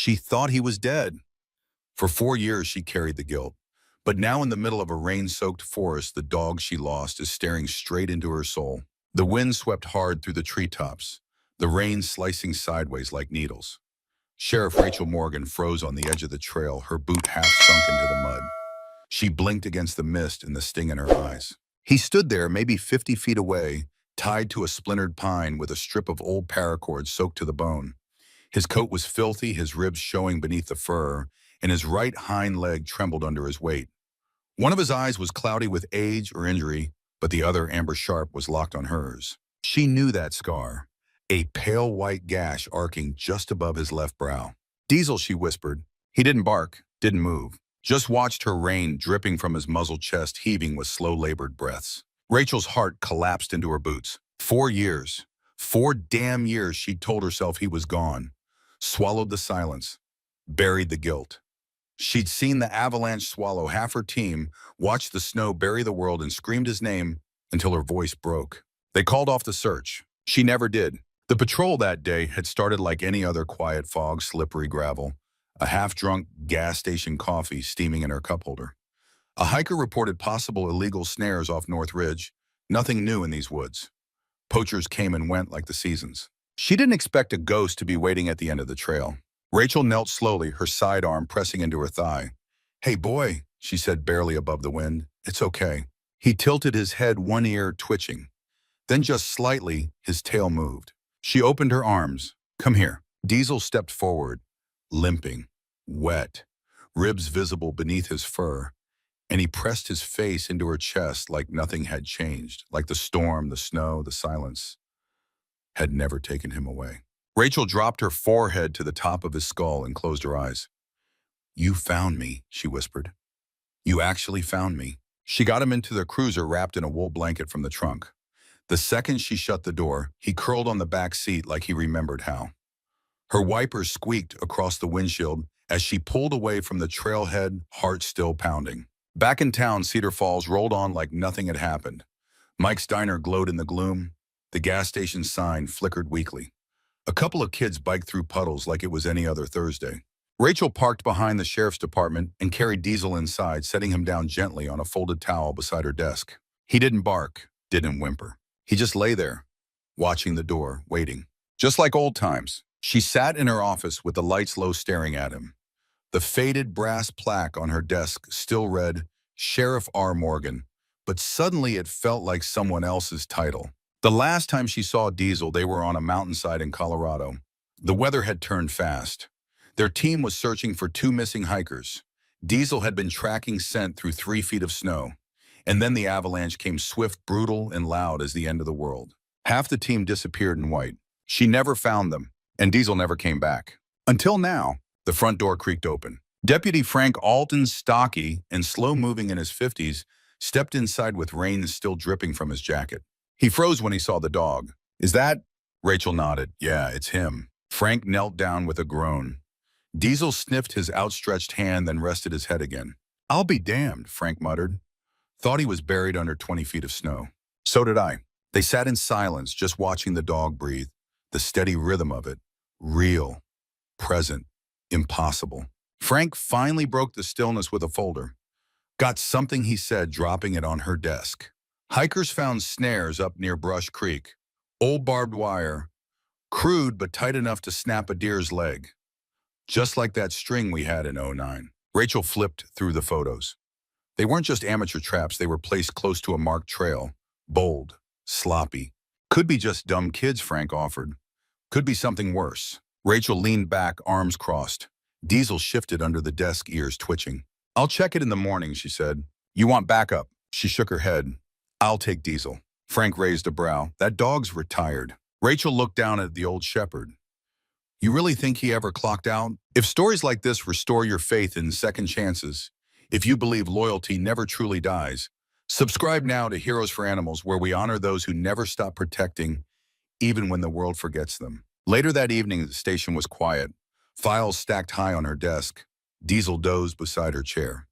She thought he was dead. For 4 years, she carried the guilt. But now in the middle of a rain-soaked forest, the dog she lost is staring straight into her soul. The wind swept hard through the treetops, the rain slicing sideways like needles. Sheriff Rachel Morgan froze on the edge of the trail, her boot half sunk into the mud. She blinked against the mist and the sting in her eyes. He stood there, maybe 50 feet away, tied to a splintered pine with a strip of old paracord soaked to the bone. His coat was filthy, his ribs showing beneath the fur, and his right hind leg trembled under his weight. One of his eyes was cloudy with age or injury, but the other, amber sharp, was locked on hers. She knew that scar, a pale white gash arcing just above his left brow. "Diesel," she whispered. He didn't bark, didn't move. Just watched her rein dripping from his muzzled chest, heaving with slow labored breaths. Rachel's heart collapsed into her boots. 4 years. 4 damn years she'd told herself he was gone. Swallowed the silence. Buried the guilt. She'd seen the avalanche swallow half her team, watched the snow bury the world, and screamed his name until her voice broke. They called off the search. She never did. The patrol that day had started like any other quiet fog, slippery gravel. A half-drunk gas station coffee steaming in her cup holder. A hiker reported possible illegal snares off North Ridge. Nothing new in these woods. Poachers came and went like the seasons. She didn't expect a ghost to be waiting at the end of the trail. Rachel knelt slowly, her sidearm pressing into her thigh. "Hey, boy," she said barely above the wind. "It's okay." He tilted his head, one ear twitching. Then just slightly, his tail moved. She opened her arms. "Come here." Diesel stepped forward, limping, wet, ribs visible beneath his fur, and he pressed his face into her chest like nothing had changed, like the storm, the snow, the silence had never taken him away. Rachel dropped her forehead to the top of his skull and closed her eyes. "You found me," she whispered. "You actually found me." She got him into the cruiser wrapped in a wool blanket from the trunk. The second she shut the door, he curled on the back seat like he remembered how. Her wipers squeaked across the windshield as she pulled away from the trailhead, heart still pounding. Back in town, Cedar Falls rolled on like nothing had happened. Mike's diner glowed in the gloom. The gas station sign flickered weakly. A couple of kids biked through puddles like it was any other Thursday. Rachel parked behind the sheriff's department and carried Diesel inside, setting him down gently on a folded towel beside her desk. He didn't bark, didn't whimper. He just lay there, watching the door, waiting. Just like old times. She sat in her office with the lights low, staring at him. The faded brass plaque on her desk still read, Sheriff R. Morgan, but suddenly it felt like someone else's title. The last time she saw Diesel, they were on a mountainside in Colorado. The weather had turned fast. Their team was searching for 2 missing hikers. Diesel had been tracking scent through 3 feet of snow. And then the avalanche came swift, brutal, and loud as the end of the world. Half the team disappeared in white. She never found them, and Diesel never came back. Until now, the front door creaked open. Deputy Frank Alton, stocky and slow-moving in his 50s, stepped inside with rain still dripping from his jacket. He froze when he saw the dog. "Is that?" Rachel nodded. "Yeah, it's him." Frank knelt down with a groan. Diesel sniffed his outstretched hand, then rested his head again. "I'll be damned," Frank muttered. Thought he was buried under 20 feet of snow. So did I. They sat in silence, just watching the dog breathe, the steady rhythm of it. Real, present, impossible. Frank finally broke the stillness with a folder. "Got something," he said, dropping it on her desk. "Hikers found snares up near Brush Creek. Old barbed wire. Crude but tight enough to snap a deer's leg. Just like that string we had in '09. Rachel flipped through the photos. They weren't just amateur traps, they were placed close to a marked trail. Bold, sloppy. Could be just dumb kids, Frank offered. Could be something worse. Rachel leaned back, arms crossed. Diesel shifted under the desk, ears twitching. "I'll check it in the morning," she said. "You want backup?" She shook her head. "I'll take Diesel." Frank raised a brow. "That dog's retired." Rachel looked down at the old shepherd. "You really think he ever clocked out?" If stories like this restore your faith in second chances, if you believe loyalty never truly dies, subscribe now to Heroes for Animals, where we honor those who never stop protecting, even when the world forgets them. Later that evening, the station was quiet. Files stacked high on her desk. Diesel dozed beside her chair.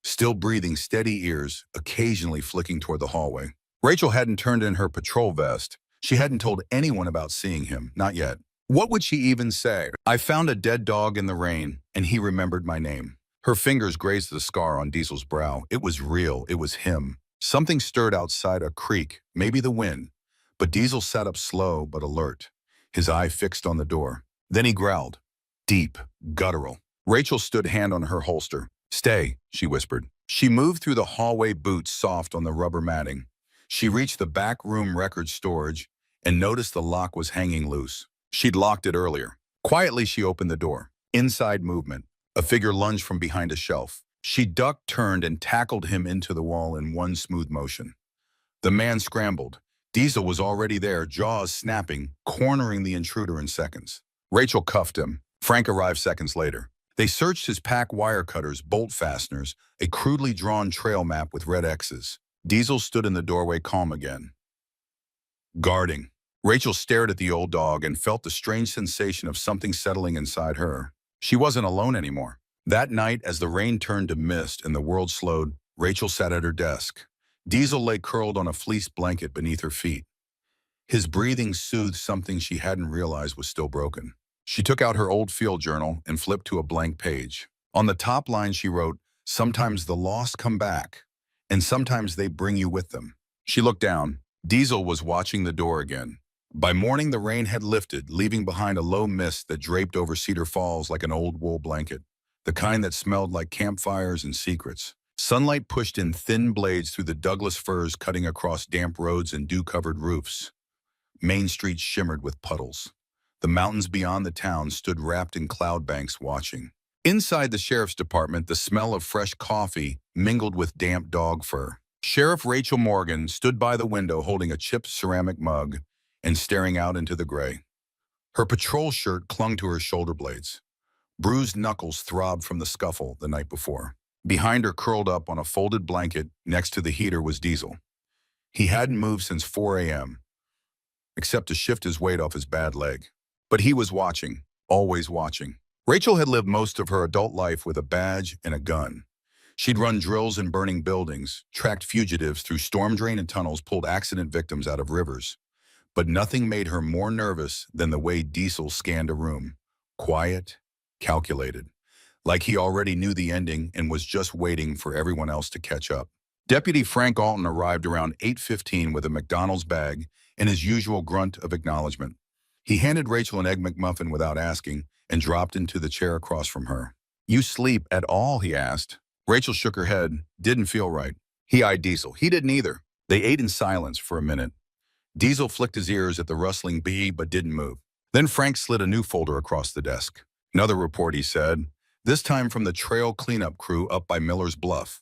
Still breathing, steady ears, occasionally flicking toward the hallway. Rachel hadn't turned in her patrol vest. She hadn't told anyone about seeing him, not yet. What would she even say? I found a dead dog in the rain, and he remembered my name. Her fingers grazed the scar on Diesel's brow. It was real. It was him. Something stirred outside a creek, maybe the wind. But Diesel sat up slow but alert, his eye fixed on the door. Then he growled. Deep, guttural. Rachel stood, hand on her holster. Stay, she whispered. She moved through the hallway, boots soft on the rubber matting. She reached the back room record storage and noticed the lock was hanging loose. She'd locked it earlier. Quietly, she opened the door. Inside movement. A figure lunged from behind a shelf. She ducked, turned, and tackled him into the wall in one smooth motion. The man scrambled. Diesel was already there, jaws snapping, cornering the intruder in seconds. Rachel cuffed him. Frank arrived seconds later. They searched his pack, wire cutters, bolt fasteners, a crudely drawn trail map with red X's. Diesel stood in the doorway, calm again. Guarding. Rachel stared at the old dog and felt the strange sensation of something settling inside her. She wasn't alone anymore. That night, as the rain turned to mist and the world slowed, Rachel sat at her desk. Diesel lay curled on a fleece blanket beneath her feet. His breathing soothed something she hadn't realized was still broken. She took out her old field journal and flipped to a blank page. On the top line, she wrote, "Sometimes the lost come back, and sometimes they bring you with them." She looked down. Diesel was watching the door again. By morning, the rain had lifted, leaving behind a low mist that draped over Cedar Falls like an old wool blanket, the kind that smelled like campfires and secrets. Sunlight pushed in thin blades through the Douglas firs, cutting across damp roads and dew-covered roofs. Main Street shimmered with puddles. The mountains beyond the town stood wrapped in cloud banks, watching. Inside the sheriff's department, the smell of fresh coffee mingled with damp dog fur. Sheriff Rachel Morgan stood by the window holding a chipped ceramic mug and staring out into the gray. Her patrol shirt clung to her shoulder blades. Bruised knuckles throbbed from the scuffle the night before. Behind her, curled up on a folded blanket next to the heater, was Diesel. He hadn't moved since 4 a.m., except to shift his weight off his bad leg. But he was watching, always watching. Rachel had lived most of her adult life with a badge and a gun. She'd run drills in burning buildings, tracked fugitives through storm-drained tunnels, pulled accident victims out of rivers. But nothing made her more nervous than the way Diesel scanned a room. Quiet, calculated, like he already knew the ending and was just waiting for everyone else to catch up. Deputy Frank Alton arrived around 8:15 with a McDonald's bag and his usual grunt of acknowledgement. He handed Rachel an Egg McMuffin without asking and dropped into the chair across from her. "You sleep at all?" he asked. Rachel shook her head. Didn't feel right. He eyed Diesel. He didn't either. They ate in silence for a minute. Diesel flicked his ears at the rustling bee but didn't move. Then Frank slid a new folder across the desk. Another report, he said, this time from the trail cleanup crew up by Miller's Bluff.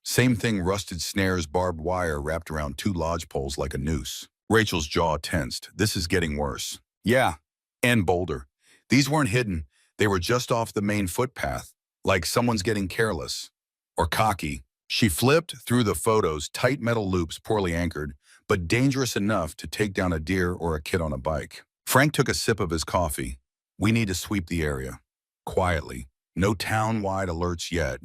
Same thing, rusted snares, barbed wire wrapped around 2 lodge poles like a noose. Rachel's jaw tensed. This is getting worse. Yeah, and bolder. These weren't hidden. They were just off the main footpath, like someone's getting careless. Or cocky. She flipped through the photos, tight metal loops, poorly anchored, but dangerous enough to take down a deer or a kid on a bike. Frank took a sip of his coffee. We need to sweep the area. Quietly. No town-wide alerts yet.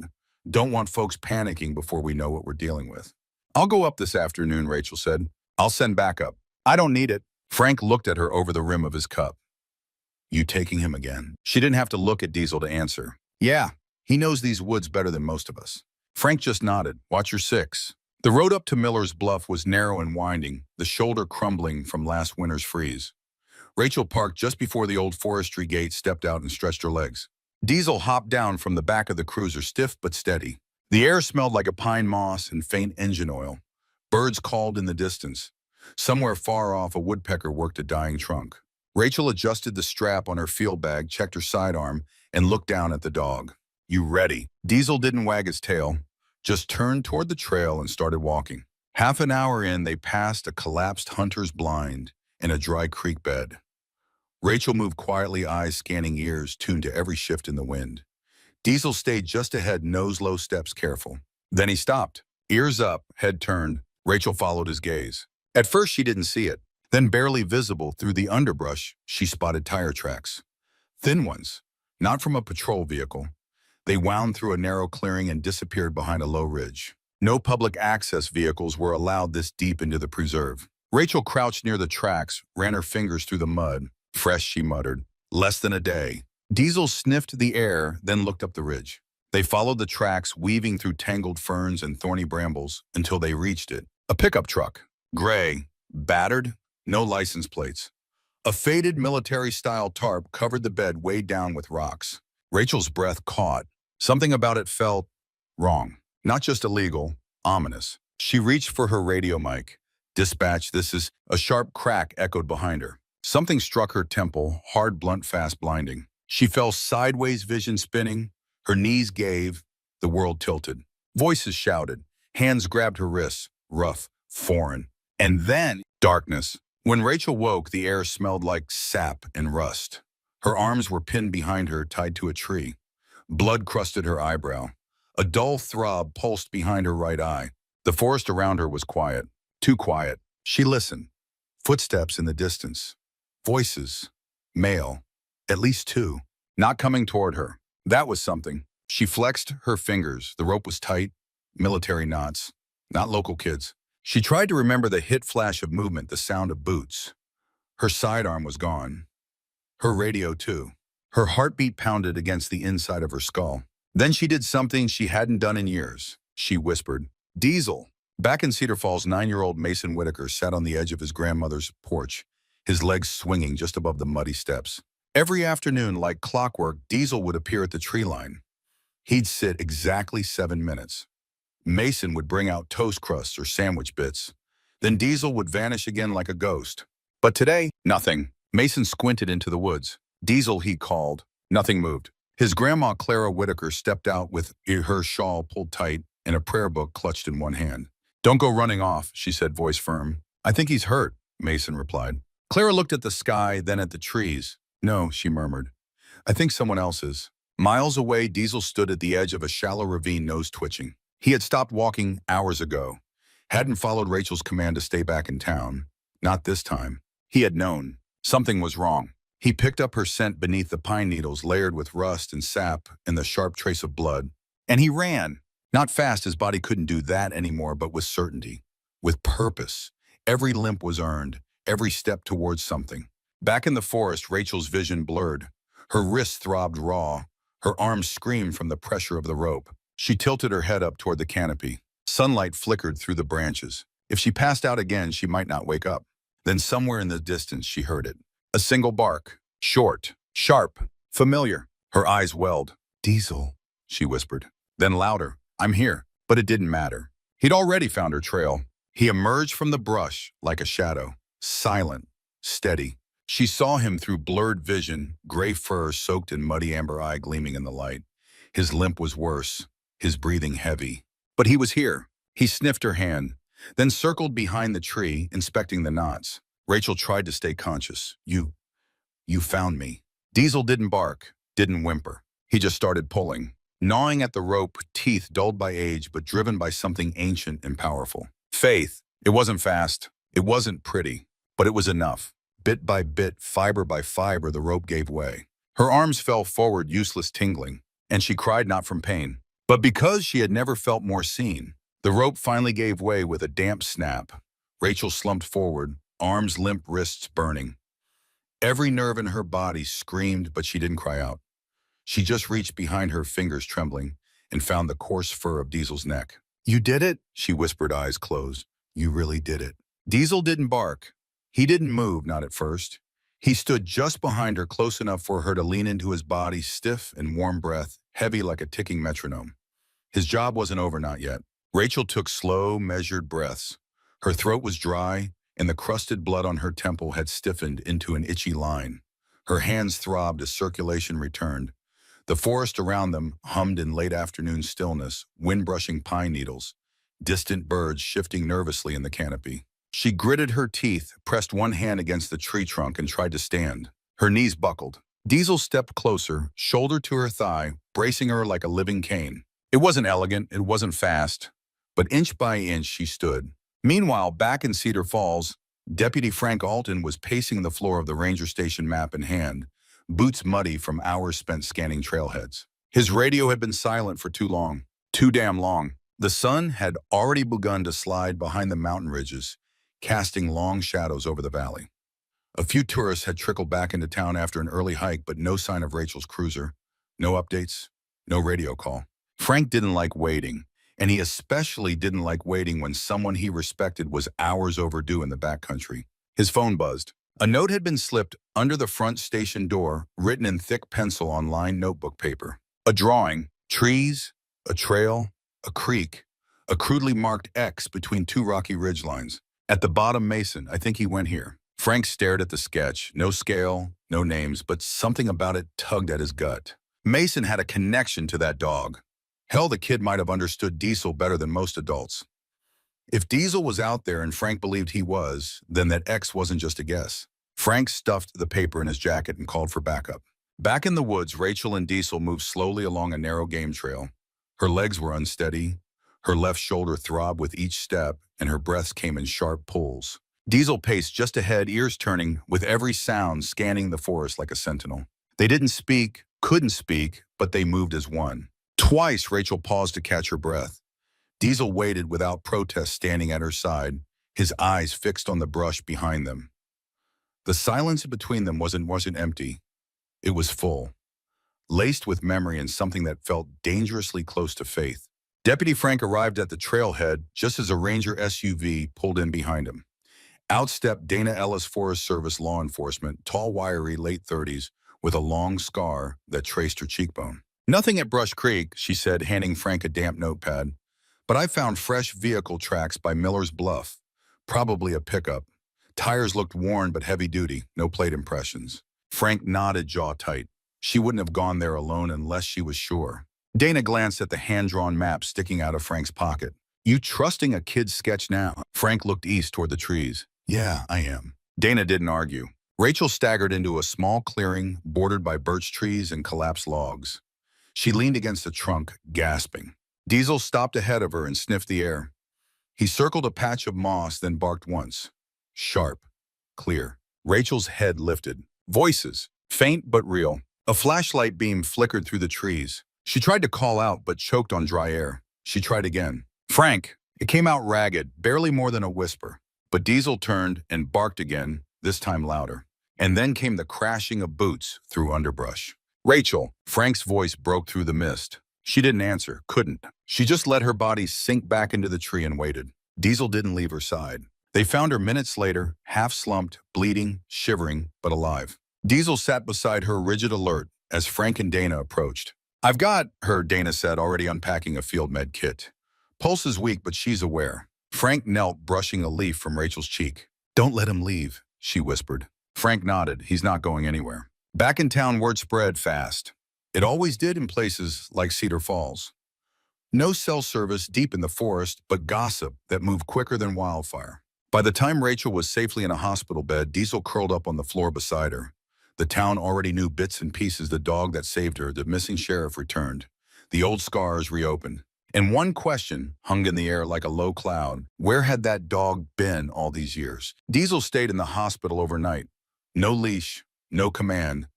Don't want folks panicking before we know what we're dealing with. I'll go up this afternoon, Rachel said. I'll send backup. I don't need it. Frank looked at her over the rim of his cup. You taking him again? She didn't have to look at Diesel to answer. Yeah, he knows these woods better than most of us. Frank just nodded. Watch your 6. The road up to Miller's Bluff was narrow and winding, the shoulder crumbling from last winter's freeze. Rachel parked just before the old forestry gate, stepped out and stretched her legs. Diesel hopped down from the back of the cruiser, stiff but steady. The air smelled like a pine moss and faint engine oil. Birds called in the distance. Somewhere far off, a woodpecker worked a dying trunk. Rachel adjusted the strap on her field bag, checked her sidearm, and looked down at the dog. You ready? Diesel didn't wag his tail, just turned toward the trail and started walking. Half an hour in, they passed a collapsed hunter's blind and a dry creek bed. Rachel moved quietly, eyes scanning, ears tuned to every shift in the wind. Diesel stayed just ahead, nose low, steps careful. Then he stopped. Ears up, head turned. Rachel followed his gaze. At first, she didn't see it. Then, barely visible through the underbrush, she spotted tire tracks. Thin ones, not from a patrol vehicle. They wound through a narrow clearing and disappeared behind a low ridge. No public access vehicles were allowed this deep into the preserve. Rachel crouched near the tracks, ran her fingers through the mud. Fresh, she muttered. Less than a day. Diesel sniffed the air, then looked up the ridge. They followed the tracks, weaving through tangled ferns and thorny brambles until they reached it. A pickup truck. Gray, battered, no license plates. A faded military-style tarp covered the bed weighed down with rocks. Rachel's breath caught. Something about it felt wrong. Not just illegal, ominous. She reached for her radio mic. Dispatch, this is... A sharp crack echoed behind her. Something struck her temple, hard, blunt, fast, blinding. She fell sideways, vision spinning. Her knees gave. The world tilted. Voices shouted. Hands grabbed her wrists. Rough, foreign. And then, darkness. When Rachel woke, the air smelled like sap and rust. Her arms were pinned behind her, tied to a tree. Blood crusted her eyebrow. A dull throb pulsed behind her right eye. The forest around her was quiet. Too quiet. She listened. Footsteps in the distance. Voices. Male. At least two. Not coming toward her. That was something. She flexed her fingers. The rope was tight. Military knots. Not local kids. She tried to remember the hit flash of movement, the sound of boots. Her sidearm was gone. Her radio, too. Her heartbeat pounded against the inside of her skull. Then she did something she hadn't done in years. She whispered, "Diesel." Back in Cedar Falls, 9-year-old Mason Whitaker sat on the edge of his grandmother's porch, his legs swinging just above the muddy steps. Every afternoon, like clockwork, Diesel would appear at the tree line. He'd sit exactly 7 minutes. Mason would bring out toast crusts or sandwich bits. Then Diesel would vanish again like a ghost. But today, nothing. Mason squinted into the woods. "Diesel," he called. Nothing moved. His grandma, Clara Whitaker, stepped out with her shawl pulled tight and a prayer book clutched in one hand. "Don't go running off," she said, voice firm. "I think he's hurt," Mason replied. Clara looked at the sky, then at the trees. "No," she murmured. "I think someone else is." Miles away, Diesel stood at the edge of a shallow ravine, nose twitching. He had stopped walking hours ago. Hadn't followed Rachel's command to stay back in town. Not this time. He had known. Something was wrong. He picked up her scent beneath the pine needles layered with rust and sap and the sharp trace of blood. And he ran. Not fast, his body couldn't do that anymore, but with certainty. With purpose. Every limp was earned. Every step towards something. Back in the forest, Rachel's vision blurred. Her wrists throbbed raw. Her arms screamed from the pressure of the rope. She tilted her head up toward the canopy. Sunlight flickered through the branches. If she passed out again, she might not wake up. Then somewhere in the distance, she heard it. A single bark. Short. Sharp. Familiar. Her eyes welled. "Diesel," she whispered. Then louder. "I'm here." But it didn't matter. He'd already found her trail. He emerged from the brush like a shadow. Silent. Steady. She saw him through blurred vision, gray fur soaked in muddy amber eye gleaming in the light. His limp was worse. His breathing heavy. But he was here. He sniffed her hand, then circled behind the tree, inspecting the knots. Rachel tried to stay conscious. You found me." Diesel didn't bark, didn't whimper. He just started pulling, gnawing at the rope, teeth dulled by age but driven by something ancient and powerful. Faith. It wasn't fast. It wasn't pretty. But it was enough. Bit by bit, fiber by fiber, the rope gave way. Her arms fell forward, useless tingling, and she cried not from pain, but because she had never felt more seen. The rope finally gave way with a damp snap. Rachel slumped forward, arms limp, wrists burning. Every nerve in her body screamed, but she didn't cry out. She just reached behind her, fingers trembling, and found the coarse fur of Diesel's neck. "You did it," she whispered, eyes closed. "You really did it." Diesel didn't bark. He didn't move, not at first. He stood just behind her, close enough for her to lean into his body, stiff and warm breath, heavy like a ticking metronome. His job wasn't over, not yet. Rachel took slow, measured breaths. Her throat was dry, and the crusted blood on her temple had stiffened into an itchy line. Her hands throbbed as circulation returned. The forest around them hummed in late afternoon stillness, wind brushing pine needles, distant birds shifting nervously in the canopy. She gritted her teeth, pressed one hand against the tree trunk, and tried to stand. Her knees buckled. Diesel stepped closer, shoulder to her thigh, bracing her like a living cane. It wasn't elegant, it wasn't fast, but inch by inch she stood. Meanwhile, back in Cedar Falls, Deputy Frank Alton was pacing the floor of the ranger station, map in hand, boots muddy from hours spent scanning trailheads. His radio had been silent for too long. Too damn long. The sun had already begun to slide behind the mountain ridges, casting long shadows over the valley. A few tourists had trickled back into town after an early hike, but no sign of Rachel's cruiser. No updates, no radio call. Frank didn't like waiting, and he especially didn't like waiting when someone he respected was hours overdue in the backcountry. His phone buzzed. A note had been slipped under the front station door, written in thick pencil on lined notebook paper. A drawing, trees, a trail, a creek, a crudely marked X between two rocky ridgelines. At the bottom, Mason, I think he went here. Frank stared at the sketch. No scale, no names, but something about it tugged at his gut. Mason had a connection to that dog. Hell, the kid might have understood Diesel better than most adults. If Diesel was out there and Frank believed he was, then that X wasn't just a guess. Frank stuffed the paper in his jacket and called for backup. Back in the woods, Rachel and Diesel moved slowly along a narrow game trail. Her legs were unsteady, her left shoulder throbbed with each step, and her breaths came in sharp pulls. Diesel paced just ahead, ears turning, with every sound scanning the forest like a sentinel. They didn't speak, couldn't speak, but they moved as one. Twice, Rachel paused to catch her breath. Diesel waited without protest, standing at her side, his eyes fixed on the brush behind them. The silence between them wasn't empty. It was full, laced with memory and something that felt dangerously close to faith. Deputy Frank arrived at the trailhead just as a Ranger SUV pulled in behind him. Out stepped Dana Ellis, Forest Service law enforcement, tall, wiry, late 30s, with a long scar that traced her cheekbone. "Nothing at Brush Creek," she said, handing Frank a damp notepad. "But I found fresh vehicle tracks by Miller's Bluff. Probably a pickup. Tires looked worn but heavy-duty, no plate impressions." Frank nodded, jaw tight. She wouldn't have gone there alone unless she was sure. Dana glanced at the hand-drawn map sticking out of Frank's pocket. "You trusting a kid's sketch now?" Frank looked east toward the trees. "Yeah, I am." Dana didn't argue. Rachel staggered into a small clearing bordered by birch trees and collapsed logs. She leaned against a trunk, gasping. Diesel stopped ahead of her and sniffed the air. He circled a patch of moss, then barked once. Sharp, clear. Rachel's head lifted. Voices, faint but real. A flashlight beam flickered through the trees. She tried to call out, but choked on dry air. She tried again. "Frank!" It came out ragged, barely more than a whisper. But Diesel turned and barked again, this time louder. And then came the crashing of boots through underbrush. "Rachel!" Frank's voice broke through the mist. She didn't answer, couldn't. She just let her body sink back into the tree and waited. Diesel didn't leave her side. They found her minutes later, half-slumped, bleeding, shivering, but alive. Diesel sat beside her, rigid alert, as Frank and Dana approached. "I've got her," Dana said, already unpacking a field med kit. "Pulse is weak, but she's aware." Frank knelt, brushing a leaf from Rachel's cheek. "Don't let him leave," she whispered. Frank nodded. He's not going anywhere. Back in town, word spread fast. It always did in places like Cedar Falls. No cell service deep in the forest, but gossip that moved quicker than wildfire. By the time Rachel was safely in a hospital bed, Diesel curled up on the floor beside her. The town already knew bits and pieces: the dog that saved her, the missing sheriff returned, the old scars reopened. And one question hung in the air like a low cloud. Where had that dog been all these years? Diesel stayed in the hospital overnight. No leash, no command.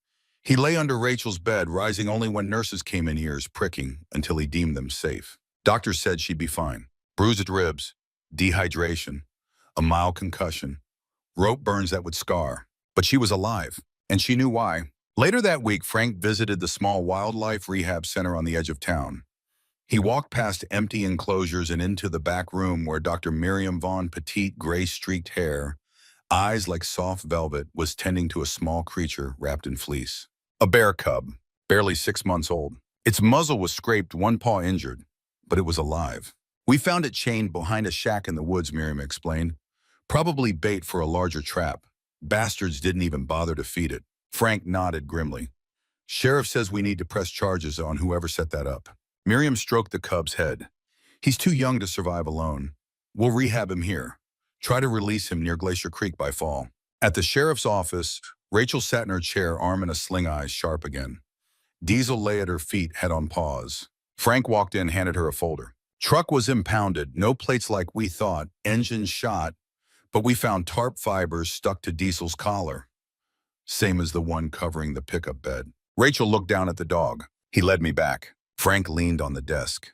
He lay under Rachel's bed, rising only when nurses came in, ears pricking, until he deemed them safe. Doctors said she'd be fine. Bruised ribs, dehydration, a mild concussion, rope burns that would scar. But she was alive, and she knew why. Later that week, Frank visited the small wildlife rehab center on the edge of town. He walked past empty enclosures and into the back room where Dr. Miriam Vaughn, petite, gray-streaked hair, eyes like soft velvet, was tending to a small creature wrapped in fleece. A bear cub, barely 6 months old. Its muzzle was scraped, one paw injured, but it was alive. "We found it chained behind a shack in the woods," Miriam explained. "Probably bait for a larger trap. Bastards didn't even bother to feed it." Frank nodded grimly. "Sheriff says we need to press charges on whoever set that up." Miriam stroked the cub's head. "He's too young to survive alone. We'll rehab him here. Try to release him near Glacier Creek by fall." At the sheriff's office, Rachel sat in her chair, arm in a sling, eyes sharp again. Diesel lay at her feet, head on paws. Frank walked in, handed her a folder. "Truck was impounded, no plates like we thought, engine shot, but we found tarp fibers stuck to Diesel's collar. Same as the one covering the pickup bed." Rachel looked down at the dog. "He led me back." Frank leaned on the desk.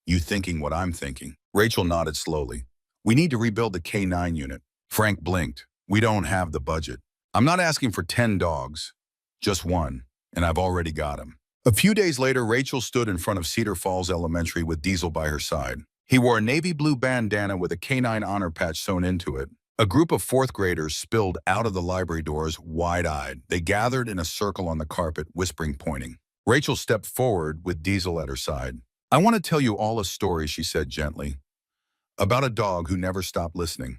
"You thinking what I'm thinking?" Rachel nodded slowly. "We need to rebuild the K9 unit." Frank blinked. "We don't have the budget." I'm not asking for 10 dogs, just one, and I've already got him. A few days later, Rachel stood in front of Cedar Falls Elementary with Diesel by her side. He wore a navy blue bandana with a canine honor patch sewn into it. A group of fourth graders spilled out of the library doors wide-eyed. They gathered in a circle on the carpet, whispering, pointing. Rachel stepped forward with Diesel at her side. I want to tell you all a story, she said gently, about a dog who never stopped listening,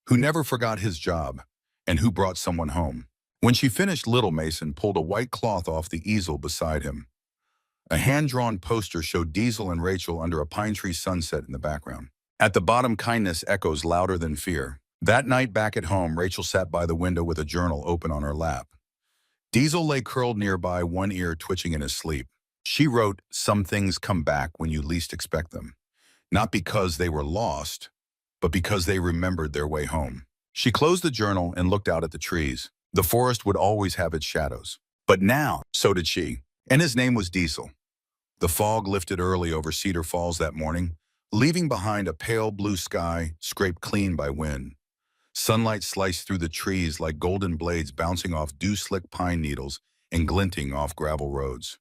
who never forgot his job, and who brought someone home. When she finished, Little Mason pulled a white cloth off the easel beside him. A hand-drawn poster showed Diesel and Rachel under a pine tree sunset in the background. At the bottom, kindness echoes louder than fear. That night back at home, Rachel sat by the window with a journal open on her lap. Diesel lay curled nearby, one ear twitching in his sleep. She wrote, "Some things come back when you least expect them. Not because they were lost, but because they remembered their way home." She closed the journal and looked out at the trees. The forest would always have its shadows. But now, so did she. And his name was Diesel. The fog lifted early over Cedar Falls that morning, leaving behind a pale blue sky scraped clean by wind. Sunlight sliced through the trees like golden blades bouncing off dew-slick pine needles and glinting off gravel roads.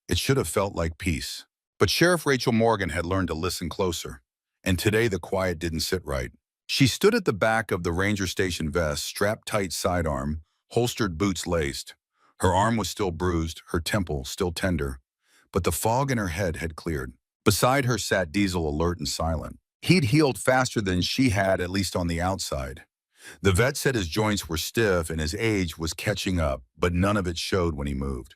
It should have felt like peace. But Sheriff Rachel Morgan had learned to listen closer, and today the quiet didn't sit right. She stood at the back of the ranger station vest, strapped tight sidearm, holstered boots laced. Her arm was still bruised, her temple still tender, but the fog in her head had cleared. Beside her sat Diesel, alert and silent. He'd healed faster than she had, at least on the outside. The vet said his joints were stiff and his age was catching up, but none of it showed when he moved.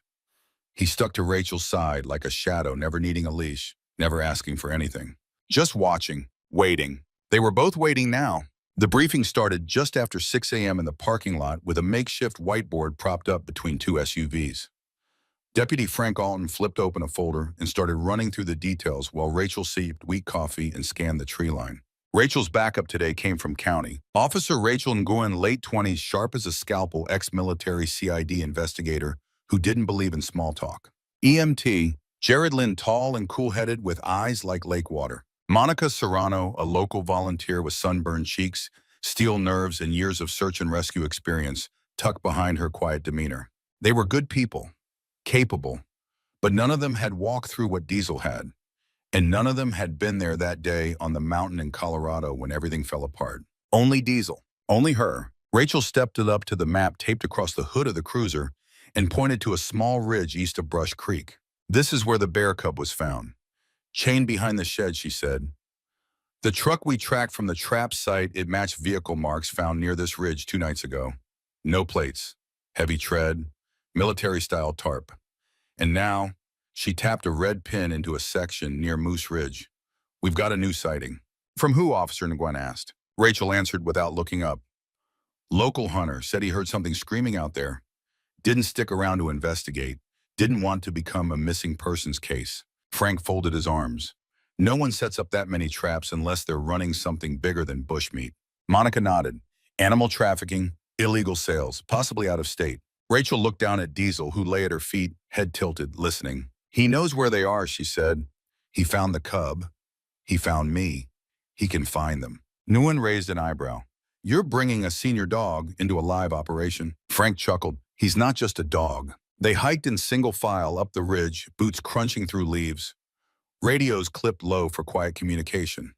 He stuck to Rachel's side like a shadow, never needing a leash, never asking for anything. Just watching, waiting. They were both waiting now. The briefing started just after 6 a.m. in the parking lot with a makeshift whiteboard propped up between two SUVs. Deputy Frank Alton flipped open a folder and started running through the details while Rachel sipped weak coffee and scanned the tree line. Rachel's backup today came from county. Officer Rachel Nguyen, late 20s, sharp as a scalpel, ex-military CID investigator who didn't believe in small talk. EMT, Jared Lynn, tall and cool-headed with eyes like lake water. Monica Serrano, a local volunteer with sunburned cheeks, steel nerves, and years of search and rescue experience, tucked behind her quiet demeanor. They were good people. Capable, but none of them had walked through what Diesel had, and none of them had been there that day on the mountain in Colorado when everything fell apart. Only Diesel, only her. Rachel stepped it up to the map taped across the hood of the cruiser and pointed to a small ridge east of Brush Creek. "This is where the bear cub was found. Chained behind the shed," she said. "The truck we tracked from the trap site, it matched vehicle marks found near this ridge 2 nights ago. No plates, heavy tread, military-style tarp. And now, she tapped a red pin into a section near Moose Ridge. We've got a new sighting." "From who?" Officer Nguyen asked. Rachel answered without looking up. "Local hunter said he heard something screaming out there. Didn't stick around to investigate. Didn't want to become a missing persons case." Frank folded his arms. "No one sets up that many traps unless they're running something bigger than bushmeat." Monica nodded. "Animal trafficking, illegal sales, possibly out of state." Rachel looked down at Diesel, who lay at her feet, head tilted, listening. "He knows where they are," she said. "He found the cub. He found me. He can find them." Nguyen raised an eyebrow. "You're bringing a senior dog into a live operation." Frank chuckled. "He's not just a dog." They hiked in single file up the ridge, boots crunching through leaves. Radios clipped low for quiet communication.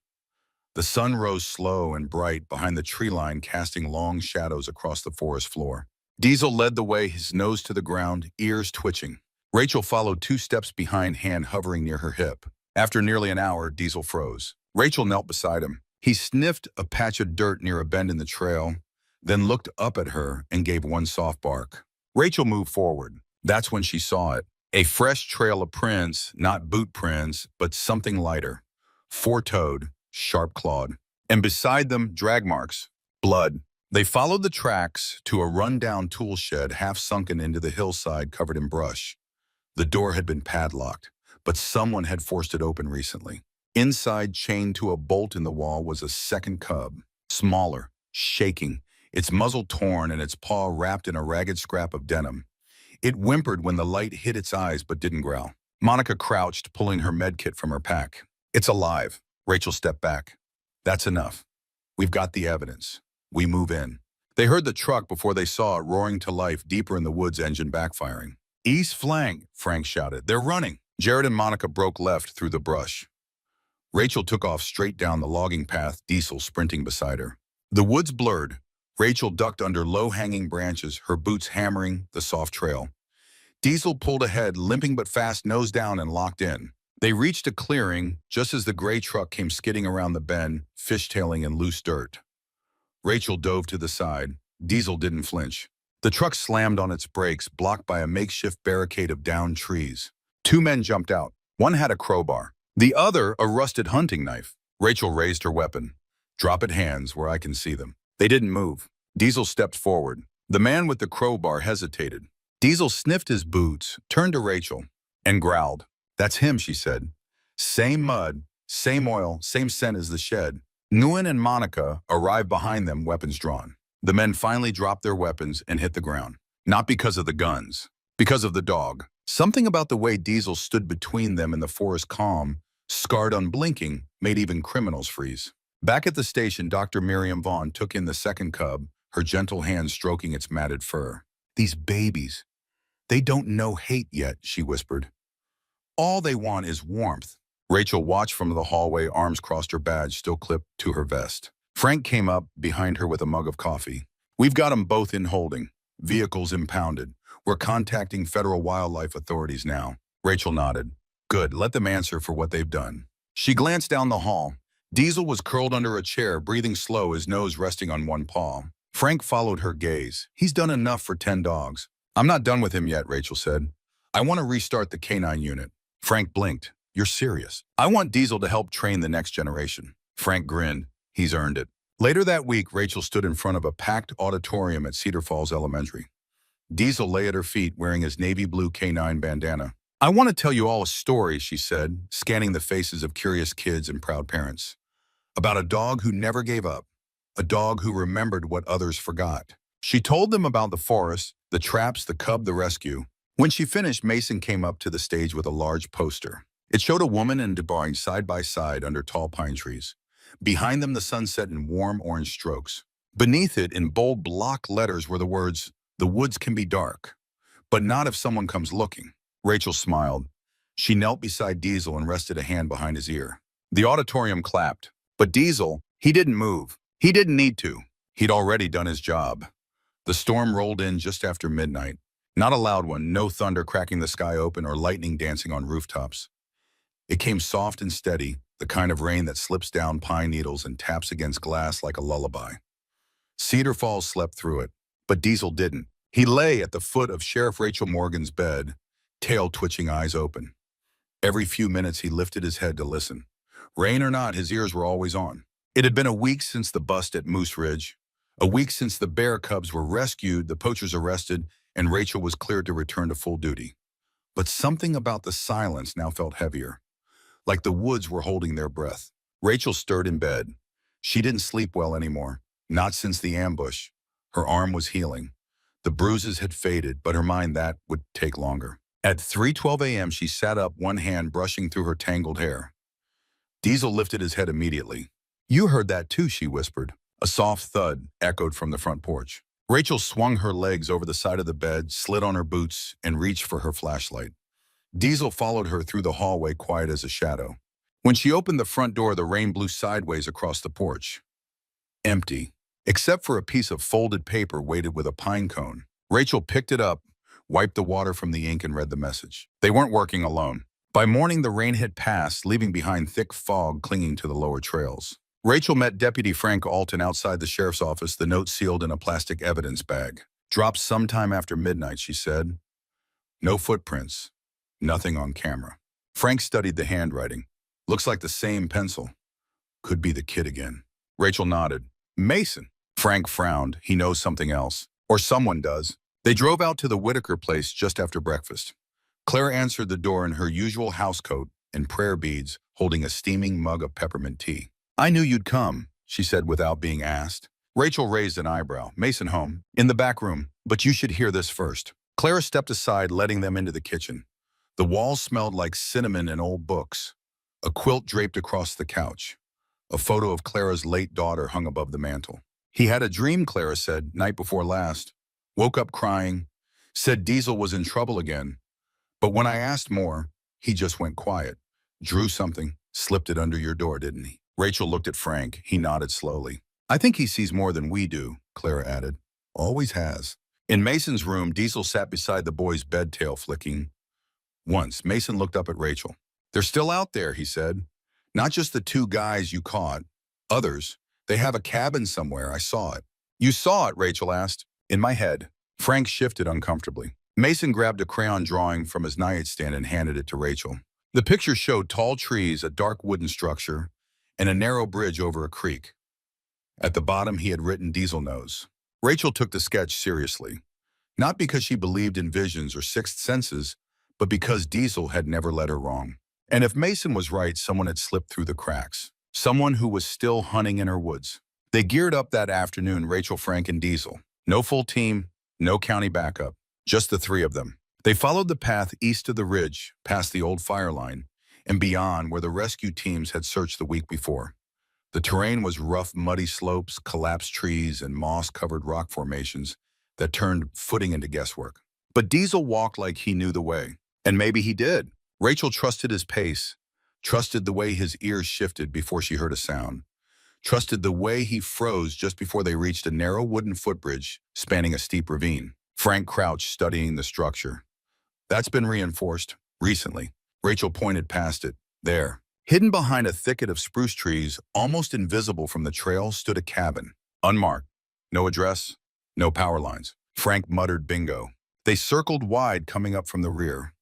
The sun rose slow and bright behind the tree line, casting long shadows across the forest floor. Diesel led the way, his nose to the ground, ears twitching. Rachel followed 2 steps behind, hand hovering near her hip. After nearly an hour, Diesel froze. Rachel knelt beside him. He sniffed a patch of dirt near a bend in the trail, then looked up at her and gave one soft bark. Rachel moved forward. That's when she saw it. A fresh trail of prints, not boot prints, but something lighter. 4-toed, sharp-clawed. And beside them, drag marks. Blood. They followed the tracks to a run-down tool shed half sunken into the hillside covered in brush. The door had been padlocked, but someone had forced it open recently. Inside, chained to a bolt in the wall, was a second cub. Smaller, shaking, its muzzle torn and its paw wrapped in a ragged scrap of denim. It whimpered when the light hit its eyes but didn't growl. Monica crouched, pulling her medkit from her pack. "It's alive." Rachel stepped back. "That's enough. We've got the evidence. We move in." They heard the truck before they saw it roaring to life deeper in the woods, engine backfiring. "East flank," Frank shouted. "They're running." Jared and Monica broke left through the brush. Rachel took off straight down the logging path, Diesel sprinting beside her. The woods blurred. Rachel ducked under low-hanging branches, her boots hammering the soft trail. Diesel pulled ahead, limping but fast, nose down and locked in. They reached a clearing just as the gray truck came skidding around the bend, fishtailing in loose dirt. Rachel dove to the side. Diesel didn't flinch. The truck slammed on its brakes, blocked by a makeshift barricade of downed trees. Two men jumped out. One had a crowbar. The other, a rusted hunting knife. Rachel raised her weapon. "Drop it, hands, where I can see them." They didn't move. Diesel stepped forward. The man with the crowbar hesitated. Diesel sniffed his boots, turned to Rachel, and growled. "That's him," she said. "Same mud, same oil, same scent as the shed." Nguyen and Monica arrived behind them, weapons drawn. The men finally dropped their weapons and hit the ground. Not because of the guns, because of the dog. Something about the way Diesel stood between them and the forest calm, scarred unblinking, made even criminals freeze. Back at the station, Dr. Miriam Vaughn took in the second cub, her gentle hand stroking its matted fur. "These babies, they don't know hate yet," she whispered. "All they want is warmth." Rachel watched from the hallway, arms crossed, her badge still clipped to her vest. Frank came up behind her with a mug of coffee. "We've got them both in holding. Vehicles impounded. We're contacting federal wildlife authorities now." Rachel nodded. "Good, let them answer for what they've done." She glanced down the hall. Diesel was curled under a chair, breathing slow, his nose resting on one paw. Frank followed her gaze. "He's done enough for 10 dogs. "I'm not done with him yet," Rachel said. "I want to restart the canine unit." Frank blinked. "You're serious?" "I want Diesel to help train the next generation." Frank grinned. "He's earned it." Later that week, Rachel stood in front of a packed auditorium at Cedar Falls Elementary. Diesel lay at her feet wearing his navy blue canine bandana. "I want to tell you all a story," she said, scanning the faces of curious kids and proud parents. "About a dog who never gave up. A dog who remembered what others forgot." She told them about the forest, the traps, the cub, the rescue. When she finished, Mason came up to the stage with a large poster. It showed a woman and DeBarring side by side under tall pine trees. Behind them, the sunset in warm orange strokes. Beneath it, in bold block letters, were the words, "The woods can be dark, but not if someone comes looking." Rachel smiled. She knelt beside Diesel and rested a hand behind his ear. The auditorium clapped. But Diesel, he didn't move. He didn't need to. He'd already done his job. The storm rolled in just after midnight. Not a loud one, no thunder cracking the sky open or lightning dancing on rooftops. It came soft and steady, the kind of rain that slips down pine needles and taps against glass like a lullaby. Cedar Falls slept through it, but Diesel didn't. He lay at the foot of Sheriff Rachel Morgan's bed, tail twitching, eyes open. Every few minutes he lifted his head to listen. Rain or not, his ears were always on. It had been a week since the bust at Moose Ridge, a week since the bear cubs were rescued, the poachers arrested, and Rachel was cleared to return to full duty. But something about the silence now felt heavier, like the woods were holding their breath. Rachel stirred in bed. She didn't sleep well anymore, not since the ambush. Her arm was healing. The bruises had faded, but her mind, that would take longer. At 3:12 a.m., she sat up, one hand brushing through her tangled hair. Diesel lifted his head immediately. "You heard that too," she whispered. A soft thud echoed from the front porch. Rachel swung her legs over the side of the bed, slid on her boots, and reached for her flashlight. Diesel followed her through the hallway, quiet as a shadow. When she opened the front door, the rain blew sideways across the porch. Empty, except for a piece of folded paper weighted with a pine cone. Rachel picked it up, wiped the water from the ink, and read the message. They weren't working alone. By morning, the rain had passed, leaving behind thick fog clinging to the lower trails. Rachel met Deputy Frank Alton outside the sheriff's office, the note sealed in a plastic evidence bag. "Dropped sometime after midnight," she said. "No footprints. Nothing on camera." Frank studied the handwriting. "Looks like the same pencil. Could be the kid again." Rachel nodded. "Mason." Frank frowned. He knows something else. Or someone does. They drove out to the Whitaker place just after breakfast. Claire answered the door in her usual housecoat and prayer beads, holding a steaming mug of peppermint tea. "I knew you'd come," she said without being asked. Rachel raised an eyebrow. "Mason home. In the back room. But you should hear this first." Clara stepped aside, letting them into the kitchen. The walls smelled like cinnamon and old books. A quilt draped across the couch. A photo of Clara's late daughter hung above the mantel. He had a dream, Clara said, night before last. Woke up crying. Said Diesel was in trouble again. But when I asked more, he just went quiet. Drew something, slipped it under your door, didn't he? Rachel looked at Frank. He nodded slowly. I think he sees more than we do, Clara added. Always has. In Mason's room, Diesel sat beside the boy's bed, tail flicking. Once, Mason looked up at Rachel. They're still out there, he said. Not just the two guys you caught. Others. They have a cabin somewhere. I saw it. You saw it, Rachel asked. In my head. Frank shifted uncomfortably. Mason grabbed a crayon drawing from his nightstand and handed it to Rachel. The picture showed tall trees, a dark wooden structure, and a narrow bridge over a creek. At the bottom, he had written Diesel Knows. Rachel took the sketch seriously. Not because she believed in visions or sixth senses, but because Diesel had never led her wrong. And if Mason was right, someone had slipped through the cracks. Someone who was still hunting in her woods. They geared up that afternoon, Rachel, Frank, and Diesel. No full team, no county backup, just the three of them. They followed the path east of the ridge, past the old fire line, and beyond where the rescue teams had searched the week before. The terrain was rough, muddy slopes, collapsed trees, and moss-covered rock formations that turned footing into guesswork. But Diesel walked like he knew the way. And maybe he did. Rachel trusted his pace, trusted the way his ears shifted before she heard a sound, trusted the way he froze just before they reached a narrow wooden footbridge spanning a steep ravine. Frank crouched, studying the structure. That's been reinforced recently. Rachel pointed past it. There. Hidden behind a thicket of spruce trees, almost invisible from the trail, stood a cabin. Unmarked. No address. No power lines. Frank muttered bingo. They circled wide, coming up from the rear.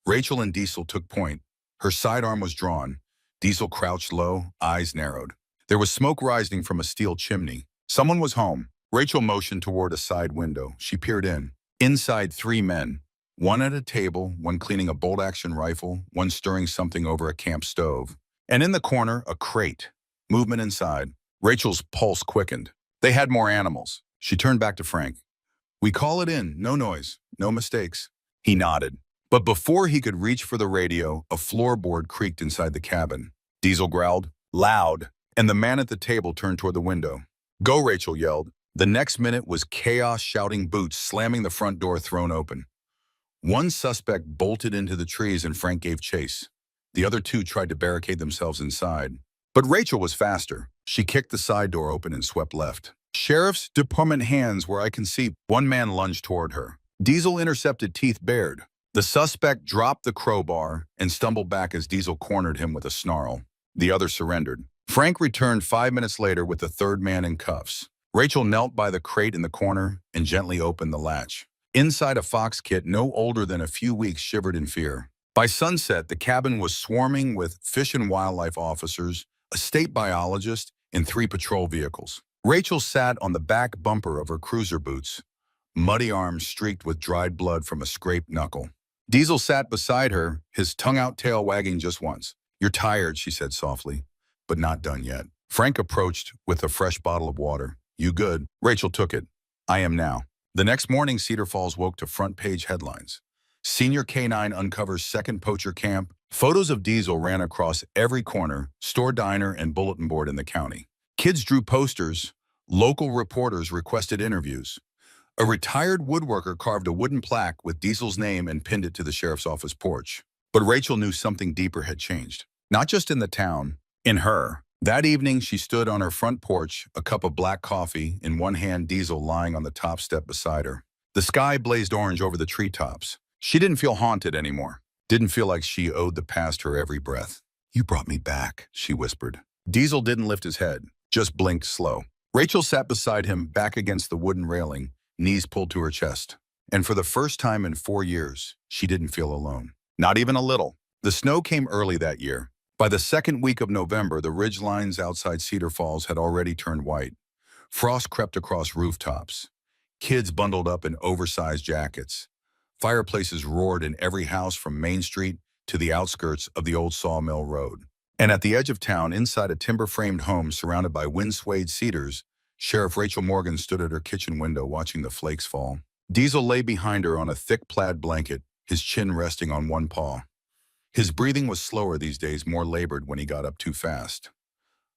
Rachel and Diesel took point. Her sidearm was drawn. Diesel crouched low, eyes narrowed. There was smoke rising from a steel chimney. Someone was home. Rachel motioned toward a side window. She peered in. Inside, three men. One at a table, one cleaning a bolt-action rifle, one stirring something over a camp stove. And in the corner, a crate. Movement inside. Rachel's pulse quickened. They had more animals. She turned back to Frank. We call it in. No noise. No mistakes. He nodded. But before he could reach for the radio, a floorboard creaked inside the cabin. Diesel growled, loud, and the man at the table turned toward the window. Go, Rachel yelled. The next minute was chaos, shouting boots, slamming the front door thrown open. One suspect bolted into the trees and Frank gave chase. The other two tried to barricade themselves inside. But Rachel was faster. She kicked the side door open and swept left. Sheriff's department hands where I can see. One man lunged toward her. Diesel intercepted, teeth bared. The suspect dropped the crowbar and stumbled back as Diesel cornered him with a snarl. The other surrendered. Frank returned 5 minutes later with the third man in cuffs. Rachel knelt by the crate in the corner and gently opened the latch. Inside, a fox kit no older than a few weeks shivered in fear. By sunset, the cabin was swarming with fish and wildlife officers, a state biologist, and 3 patrol vehicles. Rachel sat on the back bumper of her cruiser boots, muddy arms streaked with dried blood from a scraped knuckle. Diesel sat beside her, his tongue-out tail wagging just once. You're tired, she said softly, but not done yet. Frank approached with a fresh bottle of water. You good? Rachel took it. I am now. The next morning, Cedar Falls woke to front-page headlines. Senior K-9 uncovers second poacher camp. Photos of Diesel ran across every corner, store, diner, and bulletin board in the county. Kids drew posters. Local reporters requested interviews. A retired woodworker carved a wooden plaque with Diesel's name and pinned it to the sheriff's office porch. But Rachel knew something deeper had changed. Not just in the town, in her. That evening, she stood on her front porch, a cup of black coffee, in one hand, Diesel lying on the top step beside her. The sky blazed orange over the treetops. She didn't feel haunted anymore. Didn't feel like she owed the past her every breath. You brought me back, she whispered. Diesel didn't lift his head, just blinked slow. Rachel sat beside him, back against the wooden railing, knees pulled to her chest. And for the first time in 4 years, she didn't feel alone. Not even a little. The snow came early that year. By the second week of November, the ridge lines outside Cedar Falls had already turned white. Frost crept across rooftops. Kids bundled up in oversized jackets. Fireplaces roared in every house from Main Street to the outskirts of the old Sawmill Road. And at the edge of town, inside a timber-framed home surrounded by wind-swayed cedars, Sheriff Rachel Morgan stood at her kitchen window watching the flakes fall. Diesel lay behind her on a thick plaid blanket, his chin resting on one paw. His breathing was slower these days, more labored when he got up too fast.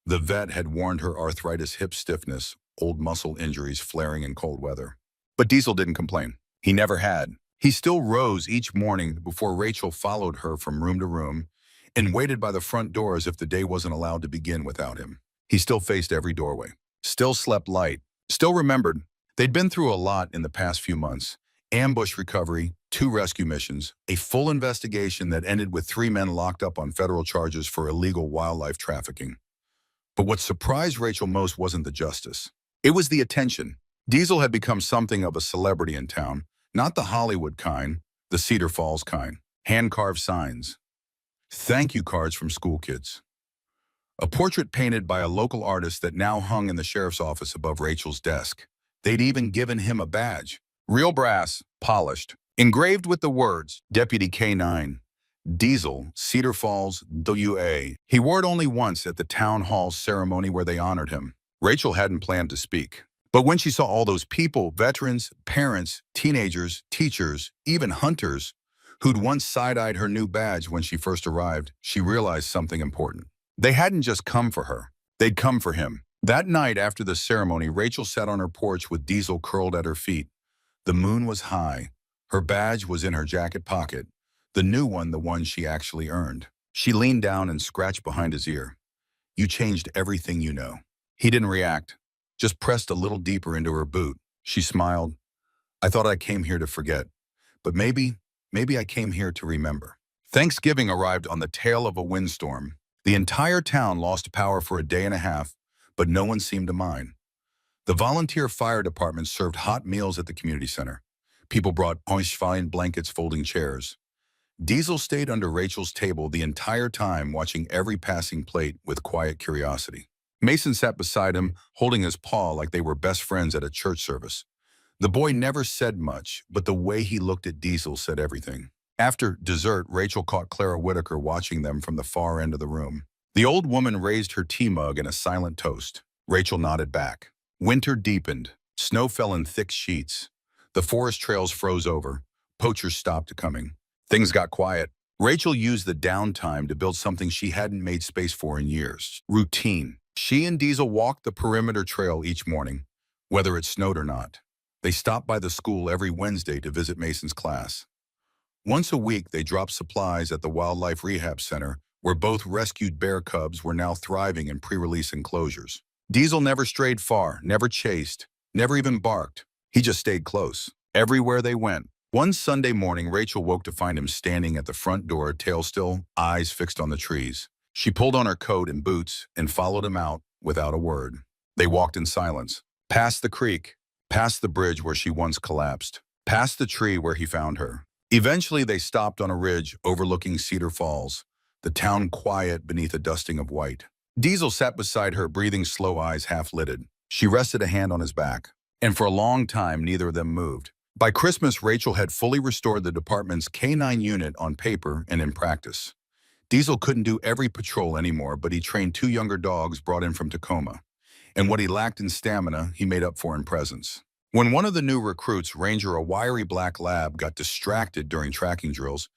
The vet had warned her arthritis, hip stiffness, old muscle injuries flaring in cold weather. But Diesel didn't complain. He never had. He still rose each morning before Rachel followed her from room to room and waited by the front door as if the day wasn't allowed to begin without him. He still faced every doorway, still slept light, still remembered. They'd been through a lot in the past few months. Ambush recovery, 2 rescue missions, a full investigation that ended with 3 men locked up on federal charges for illegal wildlife trafficking. But what surprised Rachel most wasn't the justice. It was the attention. Diesel had become something of a celebrity in town, not the Hollywood kind, the Cedar Falls kind. Hand-carved signs, thank you cards from school kids, a portrait painted by a local artist that now hung in the sheriff's office above Rachel's desk. They'd even given him a badge, real brass, polished, engraved with the words, Deputy K9, Diesel, Cedar Falls, WA. He wore it only once at the town hall ceremony where they honored him. Rachel hadn't planned to speak. But when she saw all those people, veterans, parents, teenagers, teachers, even hunters, who'd once side-eyed her new badge when she first arrived, she realized something important. They hadn't just come for her. They'd come for him. That night after the ceremony, Rachel sat on her porch with Diesel curled at her feet. The moon was high. Her badge was in her jacket pocket, the new one, the one she actually earned. She leaned down and scratched behind his ear. You changed everything you know. He didn't react, just pressed a little deeper into her boot. She smiled. I thought I came here to forget, but maybe I came here to remember. Thanksgiving arrived on the tail of a windstorm. The entire town lost power for a day and a half, but no one seemed to mind. The volunteer fire department served hot meals at the community center. People brought fine blankets, folding chairs. Diesel stayed under Rachel's table the entire time, watching every passing plate with quiet curiosity. Mason sat beside him, holding his paw like they were best friends at a church service. The boy never said much, but the way he looked at Diesel said everything. After dessert, Rachel caught Clara Whitaker watching them from the far end of the room. The old woman raised her tea mug in a silent toast. Rachel nodded back. Winter deepened. Snow fell in thick sheets. The forest trails froze over. Poachers stopped coming. Things got quiet. Rachel used the downtime to build something she hadn't made space for in years. Routine. She and Diesel walked the perimeter trail each morning, whether it snowed or not. They stopped by the school every Wednesday to visit Mason's class. Once a week, they dropped supplies at the Wildlife Rehab Center, where both rescued bear cubs were now thriving in pre-release enclosures. Diesel never strayed far, never chased, never even barked. He just stayed close. Everywhere they went. One Sunday morning, Rachel woke to find him standing at the front door, tail still, eyes fixed on the trees. She pulled on her coat and boots and followed him out without a word. They walked in silence, past the creek, past the bridge where she once collapsed, past the tree where he found her. Eventually, they stopped on a ridge overlooking Cedar Falls, the town quiet beneath a dusting of white. Diesel sat beside her, breathing slow, eyes half-lidded. She rested a hand on his back, and for a long time, neither of them moved. By Christmas, Rachel had fully restored the department's K9 unit on paper and in practice. Diesel couldn't do every patrol anymore, but he trained 2 younger dogs brought in from Tacoma. And what he lacked in stamina, he made up for in presence. When one of the new recruits, Ranger, a wiry black lab, got distracted during tracking drills,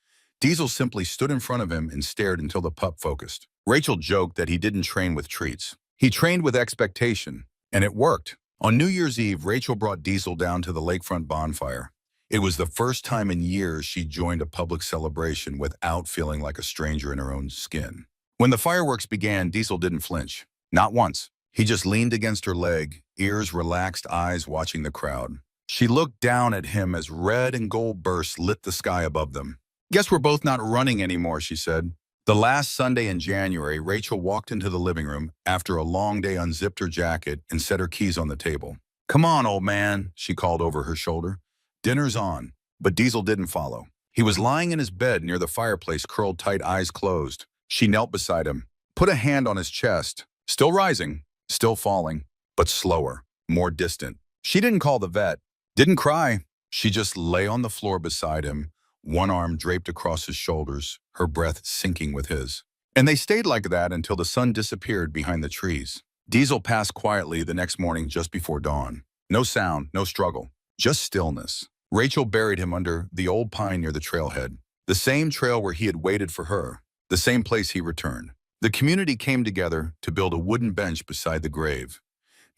Diesel simply stood in front of him and stared until the pup focused. Rachel joked that he didn't train with treats. He trained with expectation, and it worked. On New Year's Eve, Rachel brought Diesel down to the lakefront bonfire. It was the first time in years she joined a public celebration without feeling like a stranger in her own skin. When the fireworks began, Diesel didn't flinch. Not once. He just leaned against her leg, ears relaxed, eyes watching the crowd. She looked down at him as red and gold bursts lit the sky above them. Guess we're both not running anymore, she said. The last Sunday in January, Rachel walked into the living room after a long day, unzipped her jacket, and set her keys on the table. Come on, old man, she called over her shoulder. Dinner's on. But Diesel didn't follow. He was lying in his bed near the fireplace, curled tight, eyes closed. She knelt beside him, put a hand on his chest. Still rising, still falling, but slower, more distant. She didn't call the vet, didn't cry. She just lay on the floor beside him, one arm draped across his shoulders, her breath syncing with his. And they stayed like that until the sun disappeared behind the trees. Diesel passed quietly the next morning just before dawn. No sound, no struggle, just stillness. Rachel buried him under the old pine near the trailhead, the same trail where he had waited for her, the same place he returned. The community came together to build a wooden bench beside the grave.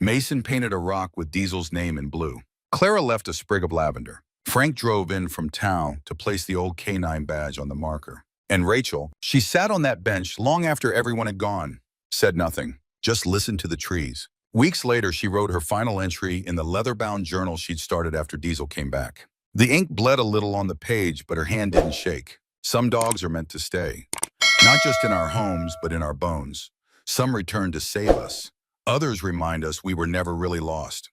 Mason painted a rock with Diesel's name in blue. Clara left a sprig of lavender. Frank drove in from town to place the old K9 badge on the marker. And Rachel, she sat on that bench long after everyone had gone, said nothing, just listened to the trees. Weeks later, she wrote her final entry in the leather-bound journal she'd started after Diesel came back. The ink bled a little on the page, but her hand didn't shake. Some dogs are meant to stay, not just in our homes, but in our bones. Some return to save us. Others remind us we were never really lost.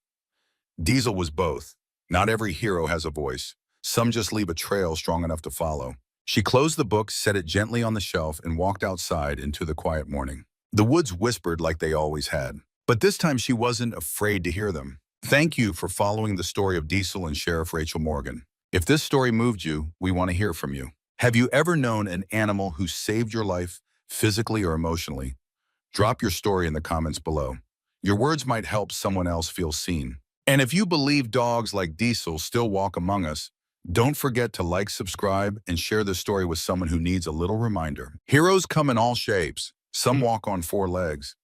Diesel was both. Not every hero has a voice. Some just leave a trail strong enough to follow. She closed the book, set it gently on the shelf, and walked outside into the quiet morning. The woods whispered like they always had, but this time she wasn't afraid to hear them. Thank you for following the story of Diesel and Sheriff Rachel Morgan. If this story moved you, we want to hear from you. Have you ever known an animal who saved your life, physically or emotionally? Drop your story in the comments below. Your words might help someone else feel seen. And if you believe dogs like Diesel still walk among us, don't forget to like, subscribe, and share this story with someone who needs a little reminder. Heroes come in all shapes. Some walk on four legs,